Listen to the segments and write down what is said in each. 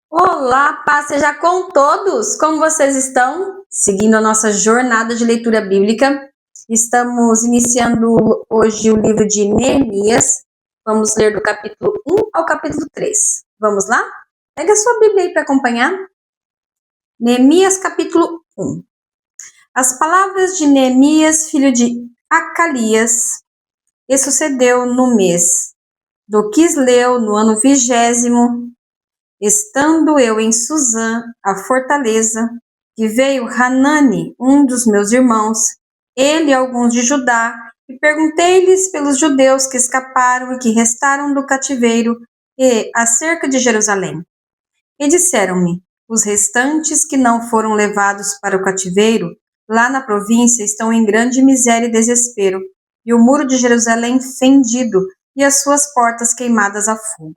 Olá, paz seja com todos! Como vocês estão? Seguindo a nossa jornada de leitura bíblica, estamos iniciando hoje o livro de Neemias. Vamos ler do capítulo 1 ao capítulo 3. Vamos lá? Pega a sua Bíblia aí para acompanhar. Neemias, capítulo 1. As palavras de Neemias, filho de Acalias, e sucedeu no mês do Quisleu, no ano 20º, estando eu em Suzã, a fortaleza, que veio Hanani, um dos meus irmãos, ele e alguns de Judá, e perguntei-lhes pelos judeus que escaparam e que restaram do cativeiro e acerca de Jerusalém. E disseram-me: os restantes que não foram levados para o cativeiro, lá na província, estão em grande miséria e desespero, e o muro de Jerusalém fendido, e as suas portas queimadas a fogo.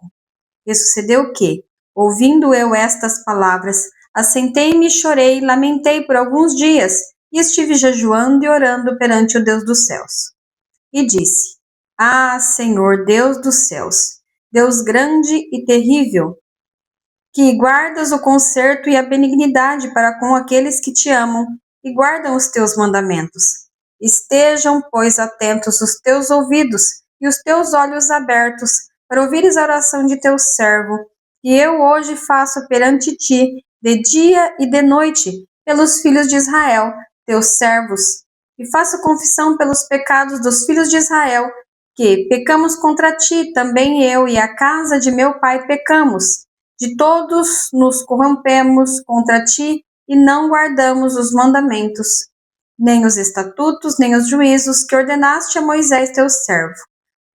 E sucedeu que, ouvindo eu estas palavras, assentei-me e chorei, lamentei por alguns dias, e estive jejuando e orando perante o Deus dos céus. E disse: Ah, Senhor, Deus dos céus, Deus grande e terrível, que guardas o conserto e a benignidade para com aqueles que te amam e guardam os teus mandamentos. Estejam, pois, atentos os teus ouvidos e os teus olhos abertos para ouvires a oração de teu servo, que eu hoje faço perante ti, de dia e de noite, pelos filhos de Israel, teus servos, e faço confissão pelos pecados dos filhos de Israel, que pecamos contra ti, também eu e a casa de meu pai pecamos. De todos nos corrompemos contra ti e não guardamos os mandamentos, nem os estatutos, nem os juízos que ordenaste a Moisés teu servo.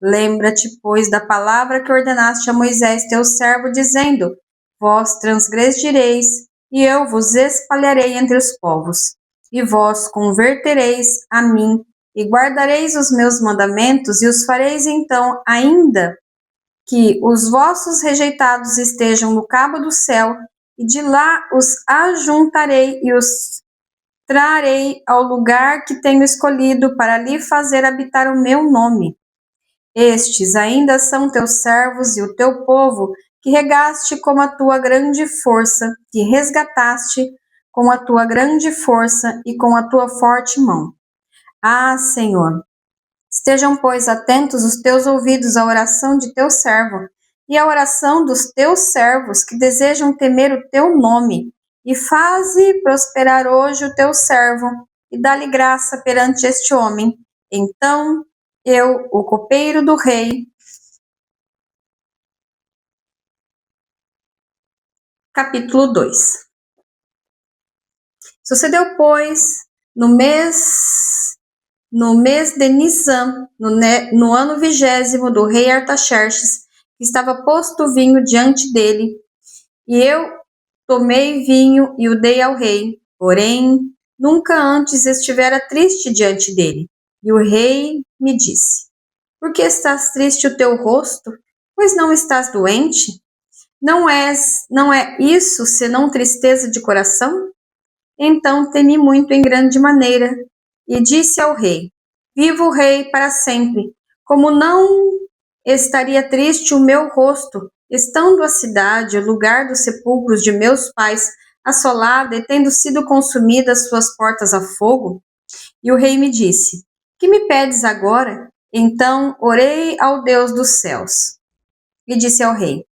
Lembra-te, pois, da palavra que ordenaste a Moisés teu servo, dizendo: vós transgredireis, e eu vos espalharei entre os povos. E vós convertereis a mim, e guardareis os meus mandamentos, e os fareis então, ainda que os vossos rejeitados estejam no cabo do céu, e de lá os ajuntarei e os trarei ao lugar que tenho escolhido para lhe fazer habitar o meu nome. Estes ainda são teus servos e o teu povo, que regaste com a tua grande força, que resgataste com a tua grande força e com a tua forte mão. Ah, Senhor, estejam, pois, atentos os teus ouvidos à oração de teu servo e à oração dos teus servos que desejam temer o teu nome, e faze prosperar hoje o teu servo, e dá-lhe graça perante este homem. Então eu, o copeiro do rei, capítulo 2. Sucedeu, pois, no mês de Nisan, no ano 20º do rei Artaxerxes, que estava posto o vinho diante dele, e eu tomei vinho e o dei ao rei. Porém, nunca antes estivera triste diante dele. E o rei me disse: por que estás triste o teu rosto? Pois não estás doente? Não é isso senão tristeza de coração? Então temi muito em grande maneira, e disse ao rei: viva o rei para sempre! Como não estaria triste o meu rosto, estando a cidade, o lugar dos sepulcros de meus pais, assolada e tendo sido consumidas suas portas a fogo? E o rei me disse: que me pedes agora? Então orei ao Deus dos céus. E disse ao rei: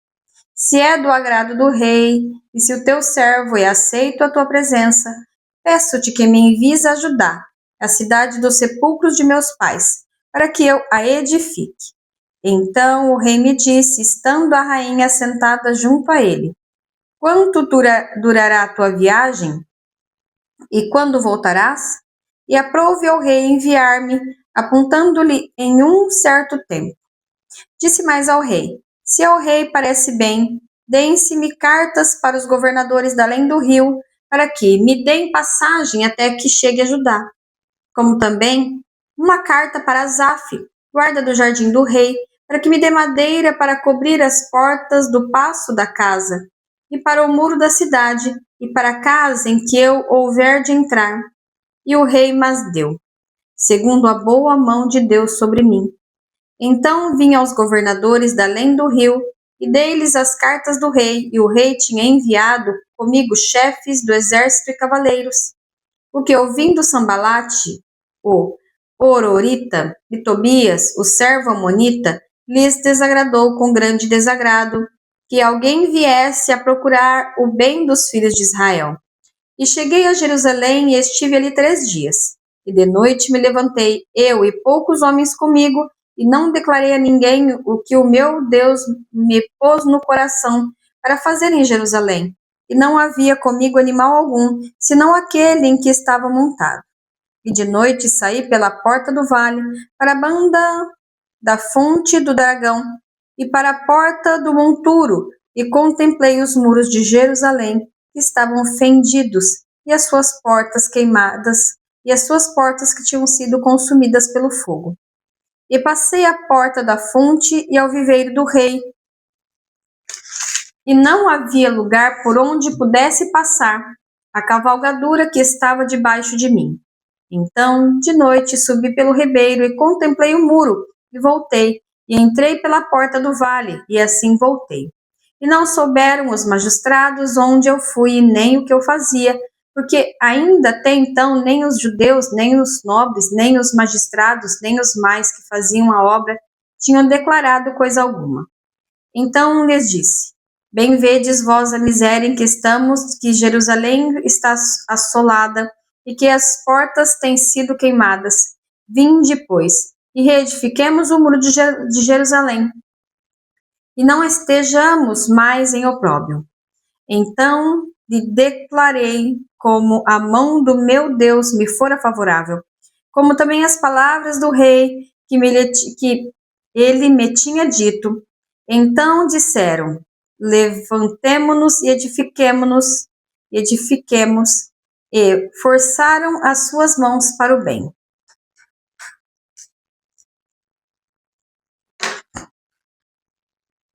se é do agrado do rei, e se o teu servo é aceito a tua presença, peço-te que me envies a Judá, a cidade dos sepulcros de meus pais, para que eu a edifique. Então o rei me disse, estando a rainha sentada junto a ele: quanto durará a tua viagem? E quando voltarás? E aprouve ao rei enviar-me, apontando-lhe em um certo tempo. Disse mais ao rei: se ao rei parece bem, deem-se-me cartas para os governadores da além do rio, para que me deem passagem até que chegue a Judá. Como também uma carta para Asaf, guarda do jardim do rei, para que me dê madeira para cobrir as portas do paço da casa, e para o muro da cidade, e para a casa em que eu houver de entrar. E o rei mas deu, segundo a boa mão de Deus sobre mim. Então vim aos governadores da além do rio, e dei-lhes as cartas do rei, e o rei tinha enviado comigo chefes do exército e cavaleiros. O que, ouvindo Sambalate, o Ororita, e Tobias, o servo amonita, lhes desagradou com grande desagrado, que alguém viesse a procurar o bem dos filhos de Israel. E cheguei a Jerusalém e estive ali 3 dias. E de noite me levantei, eu e poucos homens comigo, e não declarei a ninguém o que o meu Deus me pôs no coração para fazer em Jerusalém. E não havia comigo animal algum, senão aquele em que estava montado. E de noite saí pela porta do vale, para a banda da fonte do dragão, e para a porta do monturo, e contemplei os muros de Jerusalém, que estavam fendidos, e as suas portas queimadas, e as suas portas que tinham sido consumidas pelo fogo. E passei à porta da fonte e ao viveiro do rei, e não havia lugar por onde pudesse passar a cavalgadura que estava debaixo de mim. Então, de noite, subi pelo ribeiro e contemplei o muro, e voltei, e entrei pela porta do vale, e assim voltei. E não souberam os magistrados onde eu fui, nem o que eu fazia, porque ainda até então nem os judeus, nem os nobres, nem os magistrados, nem os mais que faziam a obra tinham declarado coisa alguma. Então lhes disse: Bem vedes vós a miséria em que estamos, que Jerusalém está assolada, e que as portas têm sido queimadas. Vinde, pois, e reedifiquemos o muro de Jerusalém, e não estejamos mais em opróbrio. Então lhe declarei como a mão do meu Deus me fora favorável, como também as palavras do rei que ele me tinha dito. Então disseram: Levantemo-nos e edifiquemo-nos, e forçaram as suas mãos para o bem.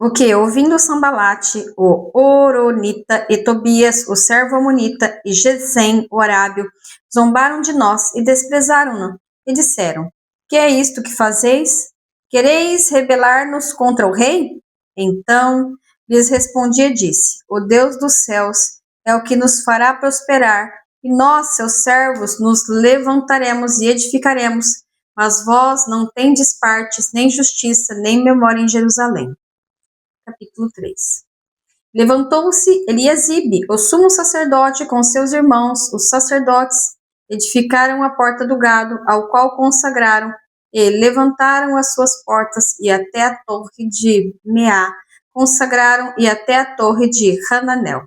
O que, ouvindo Sambalate, o Horonita, e Tobias, o servo amonita, e Gesem, o arábio, zombaram de nós e desprezaram-nos, e disseram: Que é isto que fazeis? Quereis rebelar-nos contra o rei? Então lhes respondi e disse: O Deus dos céus é o que nos fará prosperar, e nós, seus servos, nos levantaremos e edificaremos, mas vós não tendes partes, nem justiça, nem memória em Jerusalém. Capítulo 3. Levantou-se Eliasibe, o sumo sacerdote, com seus irmãos, os sacerdotes, edificaram a porta do gado, ao qual consagraram, e levantaram as suas portas, e até a torre de Meá consagraram, e até a torre de Hananel.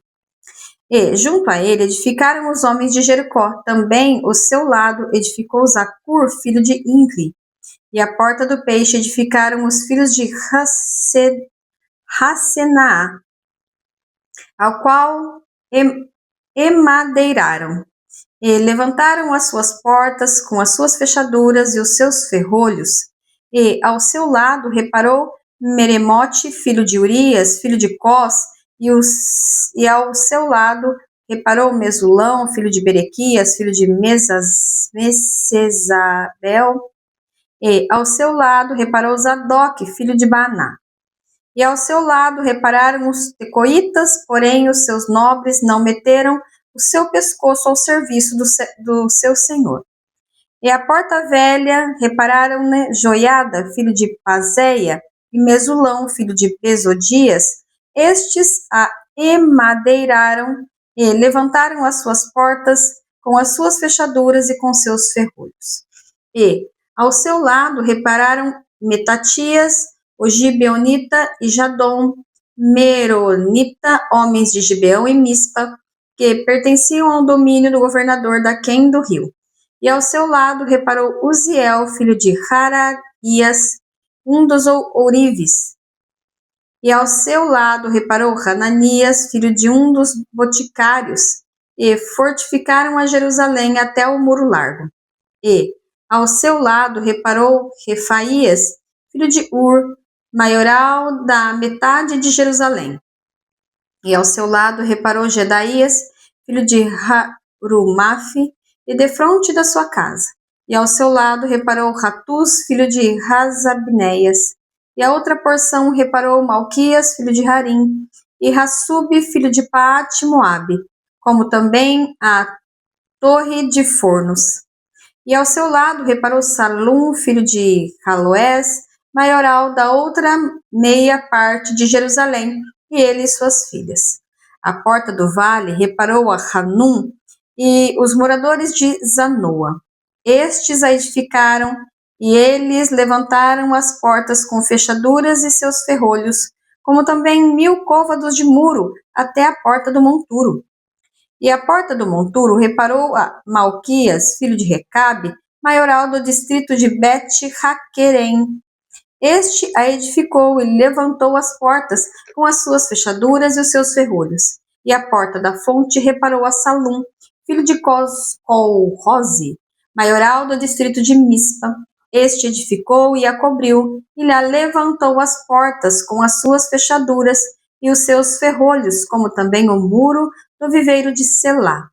E, junto a ele, edificaram os homens de Jericó. Também, o seu lado, edificou Zacur, filho de Imri. E a porta do peixe edificaram os filhos de Hassenaá, ao qual emadeiraram, e levantaram as suas portas com as suas fechaduras e os seus ferrolhos. E ao seu lado reparou Meremote, filho de Urias, filho de Cós, e ao seu lado reparou Mesulão, filho de Berequias, filho de Mesesabel, e ao seu lado reparou Zadok, filho de Baná. E ao seu lado repararam os tecoitas, porém os seus nobres não meteram o seu pescoço ao serviço do seu senhor. E à porta velha repararam Joiada, filho de Pazeia, e Mesulão, filho de Besodias. Estes a emadeiraram e levantaram as suas portas com as suas fechaduras e com seus ferrolhos. E ao seu lado repararam Metatias, o Gibeonita e Jadom, Meronita, homens de Gibeão e Mispa, que pertenciam ao domínio do governador Daquém do rio. E ao seu lado reparou Uziel, filho de Haraías, um dos ourives. E ao seu lado reparou Hananias, filho de um dos boticários, e fortificaram a Jerusalém até o muro largo. E ao seu lado reparou Refaías, filho de Ur, maioral da metade de Jerusalém. E ao seu lado reparou Gedaías, filho de Harumafe, e defronte da sua casa. E ao seu lado reparou Ratus, filho de Razabneias, e a outra porção reparou Malquias, filho de Harim, e Hassub, filho de Paate-Moabe, como também a torre de fornos. E ao seu lado reparou Salum, filho de Caloés, maioral da outra meia parte de Jerusalém, e ele e suas filhas. À porta do vale reparou a Hanum e os moradores de Zanoa. Estes a edificaram, e eles levantaram as portas com fechaduras e seus ferrolhos, como também 1000 côvados de muro até a porta do monturo. E à porta do monturo reparou a Malquias, filho de Recabe, maioral do distrito de Bet-Haquerem. Este a edificou e levantou as portas com as suas fechaduras e os seus ferrolhos. E à porta da fonte reparou a Salum, filho de Colrose, maioral do distrito de Mispa. Este edificou e a cobriu, e lhe levantou as portas com as suas fechaduras e os seus ferrolhos, como também o muro do viveiro de Selá,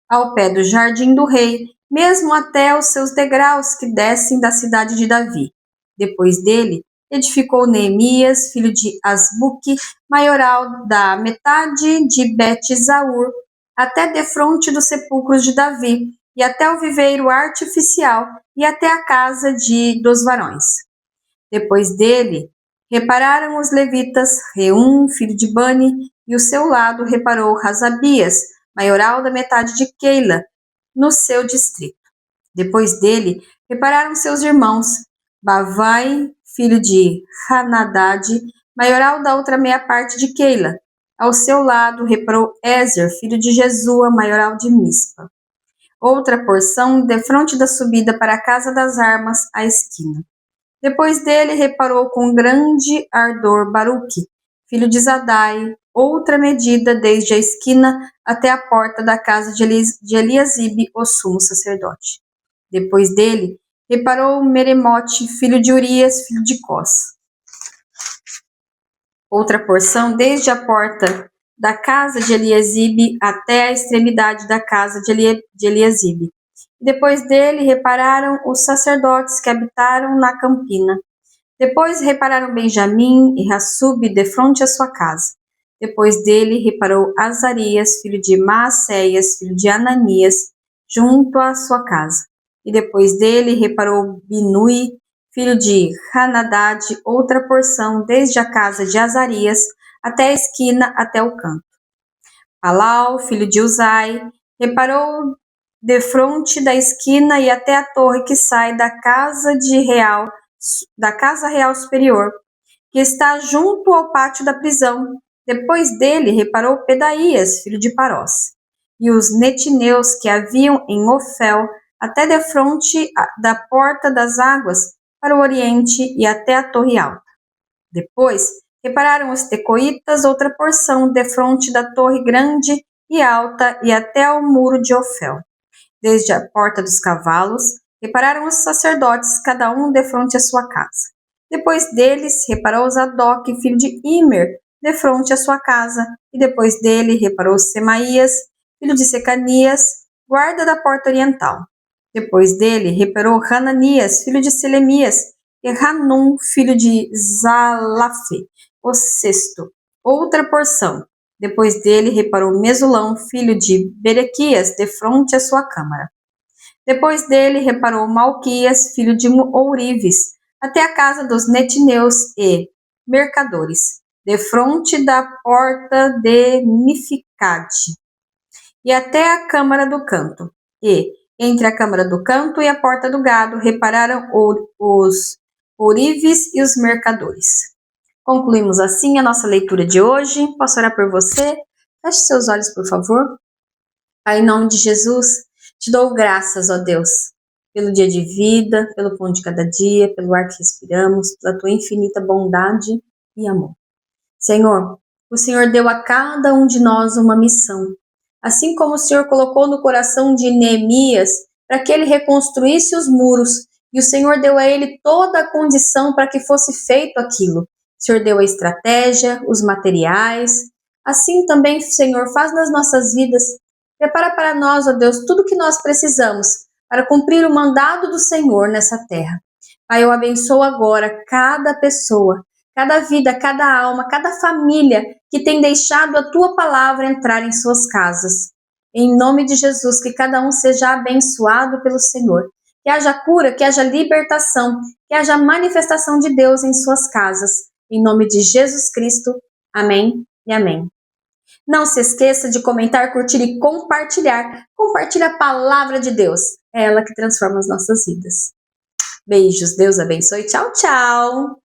ao pé do jardim do rei, mesmo até os seus degraus que descem da cidade de Davi. Depois dele, edificou Neemias, filho de Asbuque, maioral da metade de Bet-Zaur, até defronte dos sepulcros de Davi, e até o viveiro artificial, e até a casa dos varões. Depois dele, repararam os levitas, Reum, filho de Bani, e o seu lado reparou Razabias, maioral da metade de Keila, no seu distrito. Depois dele, repararam seus irmãos, Bavai, filho de Hanadad, maioral da outra meia parte de Keila. Ao seu lado reparou Ezer, filho de Jesua, maioral de Mispa. Outra porção, defronte da subida para a casa das armas, à esquina. Depois dele reparou com grande ardor Baruque, filho de Zadai, outra medida desde a esquina até a porta da casa de Eliasibe, o sumo sacerdote. Depois dele reparou Meremote, filho de Urias, filho de Cós. Outra porção desde a porta da casa de Eliasibe até a extremidade da casa de Eliasibe. Depois dele repararam os sacerdotes que habitaram na campina. Depois repararam Benjamim e Hassub defronte à sua casa. Depois dele reparou Azarias, filho de Maacéias, filho de Ananias, junto à sua casa. E depois dele reparou Binui, filho de Hanadad, outra porção desde a casa de Azarias até a esquina, até o canto. Palau, filho de Uzai, reparou defronte da esquina e até a torre que sai da casa real superior, que está junto ao pátio da prisão. Depois dele reparou Pedaías, filho de Parós, e os netineus que haviam em Ofel, até defronte da porta das águas para o oriente e até a torre alta. Depois repararam os tecoitas, outra porção defronte da torre grande e alta e até ao muro de Ofel. Desde a porta dos cavalos, repararam os sacerdotes, cada um defronte à sua casa. Depois deles, reparou Zadok, filho de Imer, defronte à sua casa. E depois dele, reparou Semaías, filho de Secanias, guarda da porta oriental. Depois dele, reparou Hananias, filho de Selemias, e Hanum, filho de Zalafe, o sexto, outra porção. Depois dele reparou Mesulão, filho de Berequias, defronte à sua câmara. Depois dele reparou Malquias, filho de Ourives, até a casa dos netineus e mercadores, defronte da porta de Mificate, e até a câmara do canto. E, entre a câmara do canto e a porta do gado, repararam os ourives e os mercadores. Concluímos assim a nossa leitura de hoje. Posso orar por você? Feche seus olhos, por favor. Pai, em nome de Jesus, te dou graças, ó Deus, pelo dia de vida, pelo pão de cada dia, pelo ar que respiramos, pela tua infinita bondade e amor. Senhor, o Senhor deu a cada um de nós uma missão. Assim como o Senhor colocou no coração de Neemias para que ele reconstruísse os muros, e o Senhor deu a ele toda a condição para que fosse feito aquilo. O Senhor deu a estratégia, os materiais. Assim também, Senhor, faz nas nossas vidas. Prepara para nós, ó Deus, tudo que nós precisamos para cumprir o mandado do Senhor nessa terra. Pai, eu abençoo agora cada pessoa, cada vida, cada alma, cada família que tem deixado a tua palavra entrar em suas casas. Em nome de Jesus, que cada um seja abençoado pelo Senhor. Que haja cura, que haja libertação, que haja manifestação de Deus em suas casas. Em nome de Jesus Cristo. Amém e amém. Não se esqueça de comentar, curtir e compartilhar. Compartilhe a palavra de Deus. É ela que transforma as nossas vidas. Beijos, Deus abençoe. Tchau, tchau.